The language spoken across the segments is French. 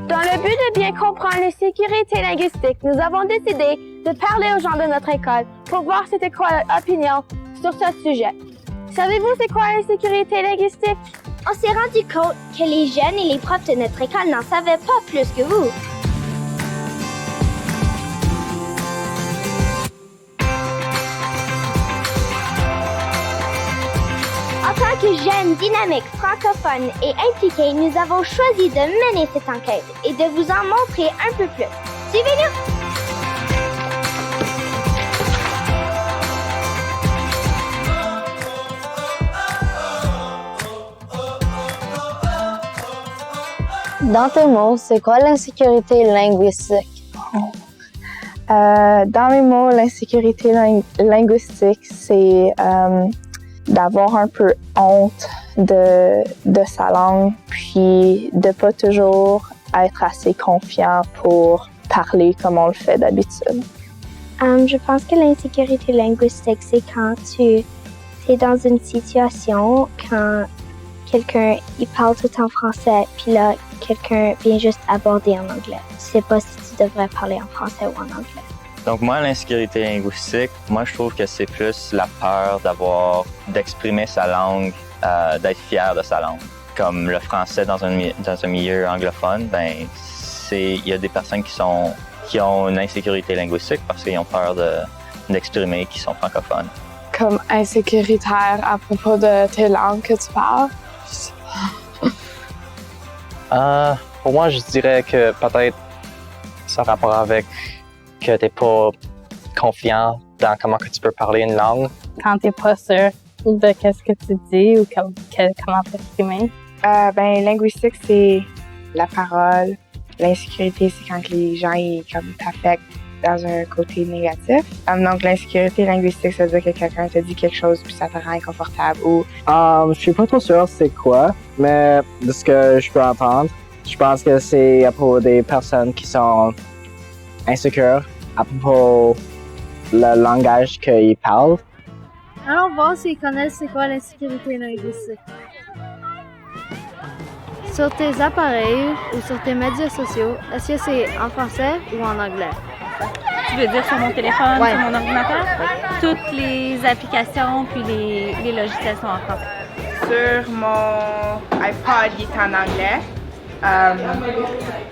Dans le but de bien comprendre l'insécurité linguistique, nous avons décidé de parler aux gens de notre école pour voir c'était quoi leur opinion sur ce sujet. Savez-vous c'est quoi l'insécurité linguistique? On s'est rendu compte que les jeunes et les profs de notre école n'en savaient pas plus que vous. En tant que jeunes dynamiques, francophones et impliqués, nous avons choisi de mener cette enquête et de vous en montrer un peu plus. Suivez-nous! Dans tes mots, c'est quoi l'insécurité linguistique? Dans mes mots, l'insécurité linguistique, c'est d'avoir un peu honte de sa langue, puis de pas toujours être assez confiant pour parler comme on le fait d'habitude. Je pense que l'insécurité linguistique, c'est quand tu es dans une situation, quand quelqu'un il parle tout en français, puis là, quelqu'un vient juste aborder en anglais. Tu sais pas si tu devrais parler en français ou en anglais. Donc moi, l'insécurité linguistique, je trouve que c'est plus la peur d'exprimer sa langue, d'être fier de sa langue. Comme le français dans un milieu anglophone, il y a des personnes qui ont une insécurité linguistique parce qu'ils ont peur d'exprimer qu'ils sont francophones. Comme insécuritaire à propos de tes langues que tu parles? Pour moi, je dirais que peut-être ça a rapport avec que t'es pas confiant dans comment que tu peux parler une langue. Quand t'es pas sûr de qu'est-ce que tu dis ou comment t'exprimer. Linguistique, c'est la parole. L'insécurité, c'est quand les gens t'affectent dans un côté négatif. Donc, l'insécurité linguistique, ça veut dire que quelqu'un te dit quelque chose puis ça te rend inconfortable ou... Je suis pas trop sûr c'est quoi, mais de ce que je peux entendre, je pense que c'est à propos des personnes qui sont insécures à propos le langage qu'ils parlent. Allons voir s'ils connaissent c'est quoi l'insécurité linguistique. Sur tes appareils ou sur tes médias sociaux, est-ce que c'est en français ou en anglais? Tu veux dire sur mon téléphone, sur mon ordinateur? Toutes les applications puis les logiciels sont en français. Sur mon iPod, il est en anglais.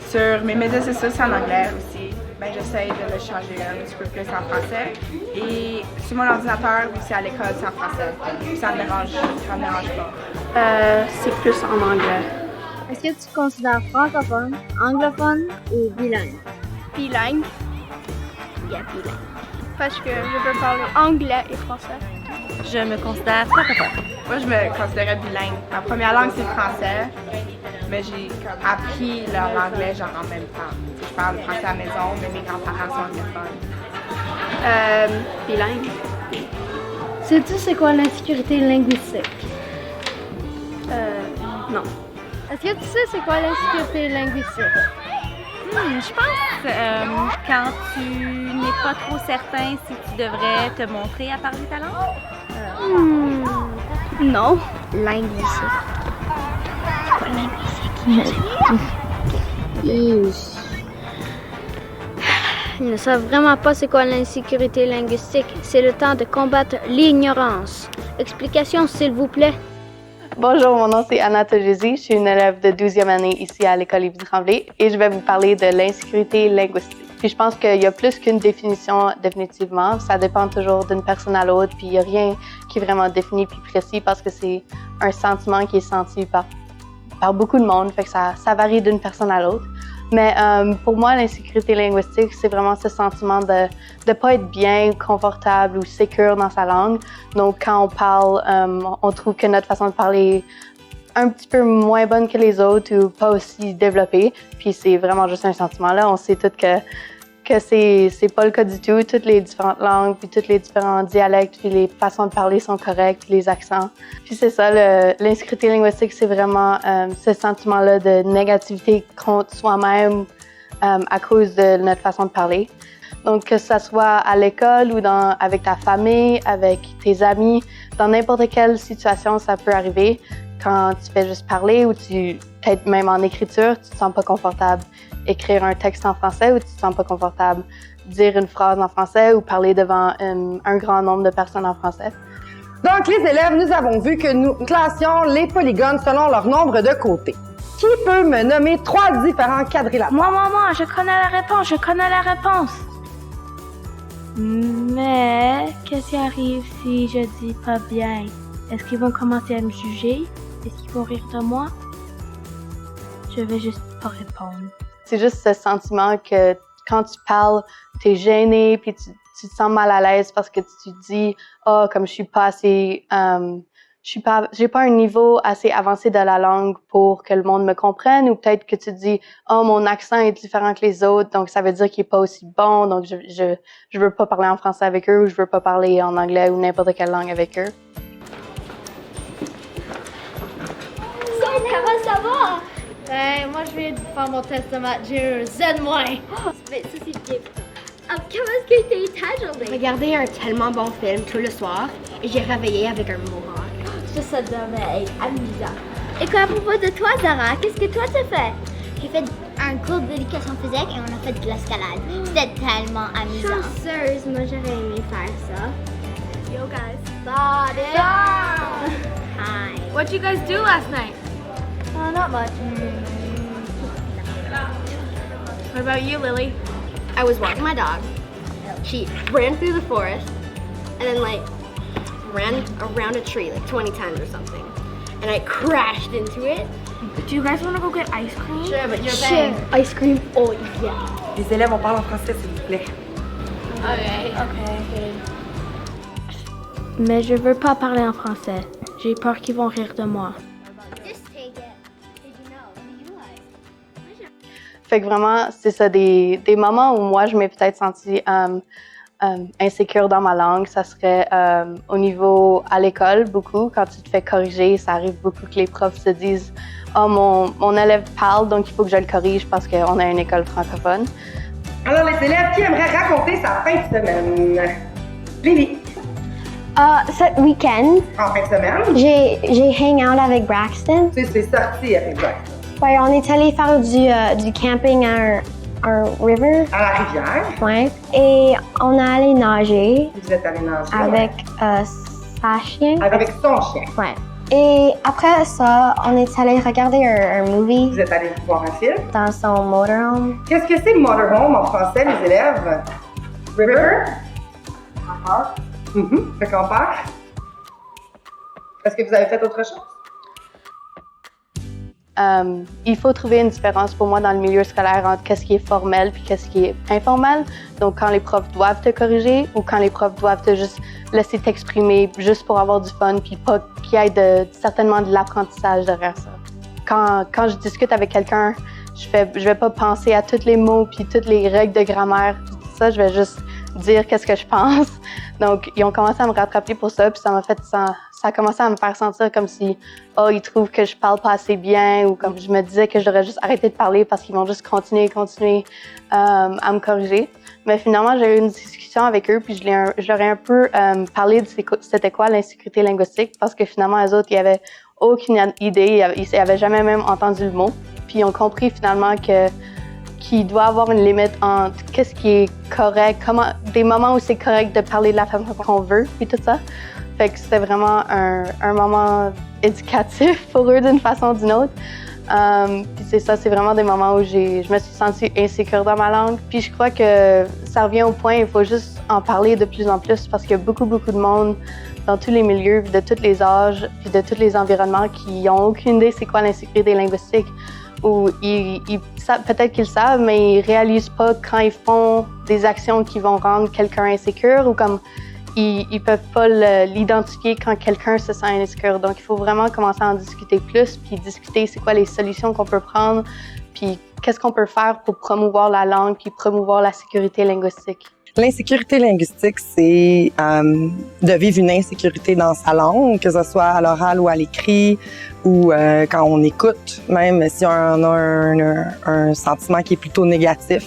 Sur mes médias sociaux, c'est en anglais aussi. J'essaie de le changer un petit peu plus en français. Et sur mon ordinateur, aussi à l'école, c'est en français. Ça me dérange pas. C'est plus en anglais. Est-ce que tu te considères francophone, anglophone ou bilingue? Bilingue. Yeah, bilingue. Parce que je peux parler anglais et français. Je me considère francophone. Moi, je me considérais bilingue. Ma première langue, c'est le français. Mais j'ai appris l'anglais en même temps. Je parle français à la maison, mais mes grands-parents sont anglophones. Bilingue. Sais-tu c'est quoi l'insécurité linguistique? Non. Est-ce que tu sais c'est quoi l'insécurité linguistique? Je pense quand tu n'es pas trop certain si tu devrais te montrer à parler ta langue. Non. Linguistique. C'est quoi linguistique? Ils ne savent vraiment pas c'est quoi l'insécurité linguistique. C'est le temps de combattre l'ignorance. Explication, s'il vous plaît. Bonjour, mon nom c'est Anna Togesi. Je suis une élève de 12e année ici à l'école Lévis-Tremblay et je vais vous parler de l'insécurité linguistique. Puis je pense qu'il y a plus qu'une définition définitivement. Ça dépend toujours d'une personne à l'autre. Puis il n'y a rien qui est vraiment défini puis précis parce que c'est un sentiment qui est senti par beaucoup de monde. Fait que ça varie d'une personne à l'autre. Mais pour moi, l'insécurité linguistique, c'est vraiment ce sentiment de ne pas être bien, confortable ou sécure dans sa langue. Donc, quand on parle, on trouve que notre façon de parler est un petit peu moins bonne que les autres ou pas aussi développée. Puis c'est vraiment juste un sentiment-là. On sait tous que c'est pas le cas du tout. Toutes les différentes langues, puis tous les différents dialectes, puis les façons de parler sont correctes, puis les accents. Puis c'est ça, l'insécurité linguistique, c'est vraiment ce sentiment-là de négativité contre soi-même à cause de notre façon de parler. Donc, que ce soit à l'école ou avec ta famille, avec tes amis, dans n'importe quelle situation, ça peut arriver. Quand tu fais juste parler ou peut-être même en écriture, tu te sens pas confortable. Écrire un texte en français ou tu te sens pas confortable. Dire une phrase en français ou parler devant un grand nombre de personnes en français. Donc, les élèves, nous avons vu que nous classions les polygones selon leur nombre de côtés. Qui peut me nommer 3 différents quadrilatères? Moi, je connais la réponse. Mais, qu'est-ce qui arrive si je dis pas bien? Est-ce qu'ils vont commencer à me juger? Est-ce qu'ils vont rire de moi? Je vais juste pas répondre. C'est juste ce sentiment que quand tu parles, t'es gêné puis tu te sens mal à l'aise parce que tu te dis comme je suis pas assez j'ai pas un niveau assez avancé de la langue pour que le monde me comprenne, ou peut-être que tu te dis mon accent est différent que les autres, donc ça veut dire qu'il est pas aussi bon, donc je veux pas parler en français avec eux, ou je veux pas parler en anglais ou n'importe quelle langue avec eux. Comment ça va? Ben, moi, je viens de faire mon test de maths. J'ai un Z-. Mais ça, c'est bien. Comment est-ce que t'es ta journée? J'ai regardé un tellement bon film tout le soir et j'ai réveillé avec un mohawk. Ça devait être amusant. Et quoi à propos de toi, Zara? Qu'est-ce que toi, tu fais? J'ai fait un cours d'éducation physique et on a fait de l'escalade. C'était tellement amusant. Chanceuse, moi, j'aurais aimé faire ça. Yo, guys. Hi. What'd you guys do last night? Not much. What about you, Lily? I was walking my dog. She ran through the forest and then ran around a tree 20 times or something. And I crashed into it. Do you guys want to go get ice cream? Sure, but you're paying. Ice cream, oh yeah. Les élèves, on parle en français, s'il vous plaît. Okay. Mais je veux pas parler en français. J'ai peur qu'ils vont rire de moi. Fait que vraiment, c'est ça, des moments où moi, je m'ai peut-être sentie insécure dans ma langue. Ça serait au niveau à l'école, beaucoup. Quand tu te fais corriger, ça arrive beaucoup que les profs se disent « mon élève parle, donc il faut que je le corrige parce qu'on a une école francophone. » Alors, les élèves, qui aimerait raconter sa fin de semaine? Lily. Cet week-end, En fin de semaine? j'ai hang out avec Braxton. C'est sorti avec Braxton. Ouais, on est allé faire du camping à un river. À la rivière. Ouais. Et on est allé nager. Vous êtes allé nager. Avec sa chien. Avec son chien. Ouais. Et après ça, on est allé regarder un movie. Vous êtes allé voir un film. Dans son motorhome. Qu'est-ce que c'est motorhome en français, les élèves? River? Fait qu'on part. Est-ce que vous avez fait autre chose? Il faut trouver une différence pour moi dans le milieu scolaire entre qu'est-ce qui est formel puis qu'est-ce qui est informel. Donc, quand les profs doivent te corriger ou quand les profs doivent te juste laisser t'exprimer juste pour avoir du fun puis pas qu'il y ait certainement de l'apprentissage derrière ça. Quand je discute avec quelqu'un, je vais pas penser à tous les mots puis toutes les règles de grammaire, tout ça, je vais juste dire qu'est-ce que je pense. Donc, ils ont commencé à me rattraper pour ça, puis ça a commencé à me faire sentir comme si, ils trouvent que je parle pas assez bien, ou comme je me disais que je devrais juste arrêter de parler parce qu'ils vont juste continuer à me corriger. Mais finalement, j'ai eu une discussion avec eux, puis je leur ai un peu parlé de c'était quoi l'insécurité linguistique, parce que finalement, eux autres, ils avaient aucune idée, ils avaient jamais même entendu le mot. Puis ils ont compris finalement qu'il doit avoir une limite entre qu'est-ce qui est correct, des moments où c'est correct de parler de la façon qu'on veut, puis tout ça. Fait que c'était vraiment un moment éducatif pour eux d'une façon ou d'une autre. Puis c'est ça, c'est vraiment des moments où je me suis sentie insécure dans ma langue. Puis je crois que ça revient au point, il faut juste en parler de plus en plus parce qu'il y a beaucoup de monde dans tous les milieux, de tous les âges, puis de tous les environnements qui n'ont aucune idée c'est quoi l'insécurité linguistique. Ou peut-être qu'ils savent, mais ils réalisent pas quand ils font des actions qui vont rendre quelqu'un insécure ou comme ils peuvent pas l'identifier quand quelqu'un se sent insécure. Donc, il faut vraiment commencer à en discuter plus, puis discuter c'est quoi les solutions qu'on peut prendre, puis qu'est-ce qu'on peut faire pour promouvoir la langue, puis promouvoir la sécurité linguistique. L'insécurité linguistique, c'est de vivre une insécurité dans sa langue, que ce soit à l'oral ou à l'écrit, ou quand on écoute, même si on a un sentiment qui est plutôt négatif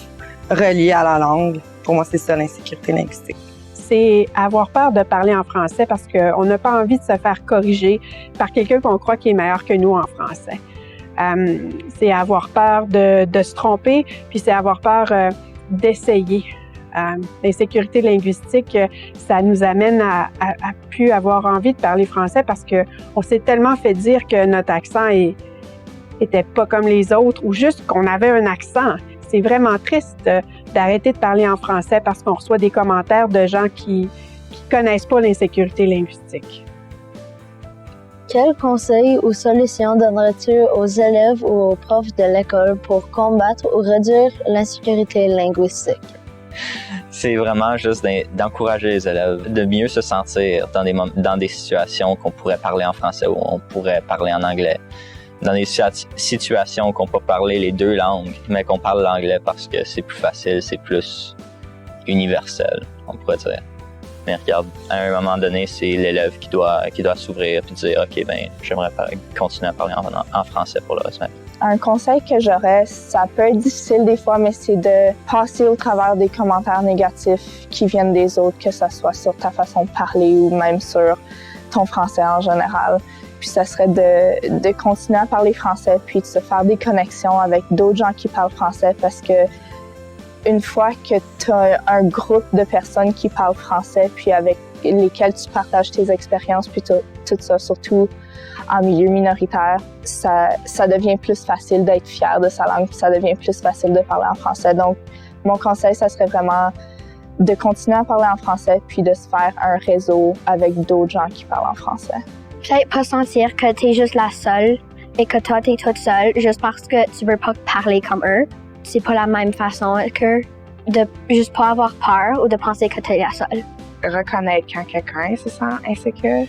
relié à la langue. Pour moi, c'est ça l'insécurité linguistique. C'est avoir peur de parler en français parce qu'on n'a pas envie de se faire corriger par quelqu'un qu'on croit qui est meilleur que nous en français. C'est avoir peur de se tromper, puis c'est avoir peur d'essayer. L'insécurité linguistique, ça nous amène à plus avoir envie de parler français parce qu'on s'est tellement fait dire que notre accent était pas comme les autres ou juste qu'on avait un accent. C'est vraiment triste d'arrêter de parler en français parce qu'on reçoit des commentaires de gens qui connaissent pas l'insécurité linguistique. Quels conseils ou solutions donnerais-tu aux élèves ou aux profs de l'école pour combattre ou réduire l'insécurité linguistique? C'est vraiment juste d'encourager les élèves, de mieux se sentir dans des situations qu'on pourrait parler en français ou on pourrait parler en anglais. Dans des situations qu'on peut parler les deux langues, mais qu'on parle l'anglais parce que c'est plus facile, c'est plus universel, on pourrait dire. Mais regarde, à un moment donné, c'est l'élève qui doit s'ouvrir et dire « Ok, j'aimerais continuer à parler en français pour le reste de ma vie. » Un conseil que j'aurais, ça peut être difficile des fois, mais c'est de passer au travers des commentaires négatifs qui viennent des autres, que ce soit sur ta façon de parler ou même sur ton français en général. Puis ça serait de continuer à parler français, puis de se faire des connexions avec d'autres gens qui parlent français, parce que une fois que tu as un groupe de personnes qui parlent français, puis avec lesquelles tu partages tes expériences, puis tout ça, surtout en milieu minoritaire, ça devient plus facile d'être fier de sa langue, puis ça devient plus facile de parler en français. Donc, mon conseil, ça serait vraiment de continuer à parler en français, puis de se faire un réseau avec d'autres gens qui parlent en français. Peut-être pas sentir que t'es juste la seule et que toi, t'es toute seule juste parce que tu veux pas parler comme eux. C'est pas la même façon que de juste pas avoir peur ou de penser que t'es la seule. Reconnaître quand quelqu'un se sent insécure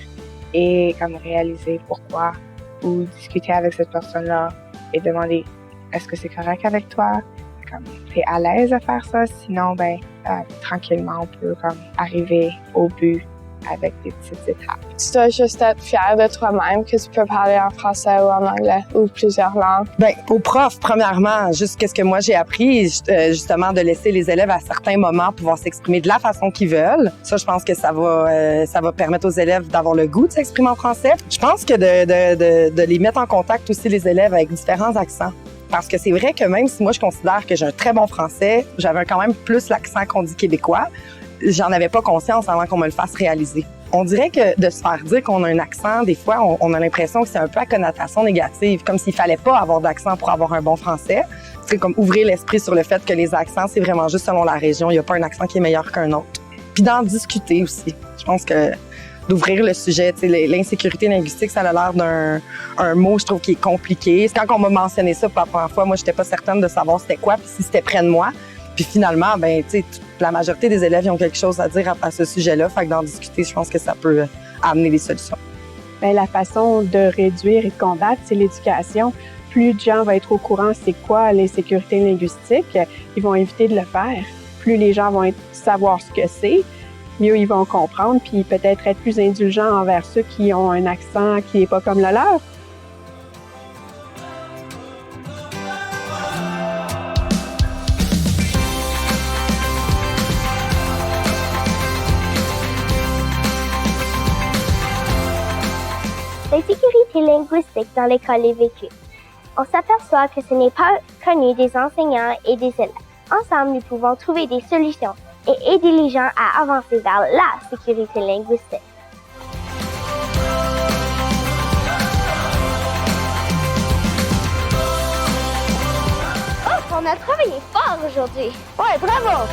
et comme réaliser pourquoi ou discuter avec cette personne-là et demander est-ce que c'est correct avec toi? Comme t'es à l'aise à faire ça? Sinon, tranquillement, on peut comme arriver au but avec des petites étapes. Tu dois juste être fier de toi-même que tu peux parler en français ou en anglais ou plusieurs langues. Aux profs, premièrement, juste qu'est-ce que moi j'ai appris, justement, de laisser les élèves à certains moments pouvoir s'exprimer de la façon qu'ils veulent. Ça, je pense que ça va permettre aux élèves d'avoir le goût de s'exprimer en français. Je pense que de les mettre en contact aussi, les élèves, avec différents accents. Parce que c'est vrai que même si moi je considère que j'ai un très bon français, j'avais quand même plus l'accent qu'on dit québécois. J'en avais pas conscience avant qu'on me le fasse réaliser. On dirait que de se faire dire qu'on a un accent, des fois, on a l'impression que c'est un peu à connotation négative, comme s'il fallait pas avoir d'accent pour avoir un bon français. C'est comme ouvrir l'esprit sur le fait que les accents, c'est vraiment juste selon la région. Il y a pas un accent qui est meilleur qu'un autre. Puis d'en discuter aussi. Je pense que d'ouvrir le sujet, l'insécurité linguistique, ça a l'air d'un mot, je trouve, qui est compliqué. Quand on m'a mentionné ça pour la première fois, moi, j'étais pas certaine de savoir c'était quoi, puis si c'était près de moi. Puis finalement, la majorité des élèves ils ont quelque chose à dire à ce sujet-là. Fait que d'en discuter, je pense que ça peut amener des solutions. La façon de réduire et de combattre, c'est l'éducation. Plus de gens vont être au courant c'est quoi l'insécurité linguistique, ils vont éviter de le faire. Plus les gens vont savoir ce que c'est, mieux ils vont comprendre, puis peut-être être plus indulgents envers ceux qui ont un accent qui n'est pas comme le leur. L'insécurité linguistique dans l'école est vécue. On s'aperçoit que ce n'est pas connu des enseignants et des élèves. Ensemble, nous pouvons trouver des solutions et aider les gens à avancer vers la sécurité linguistique. Oh, on a travaillé fort aujourd'hui! Ouais, bravo!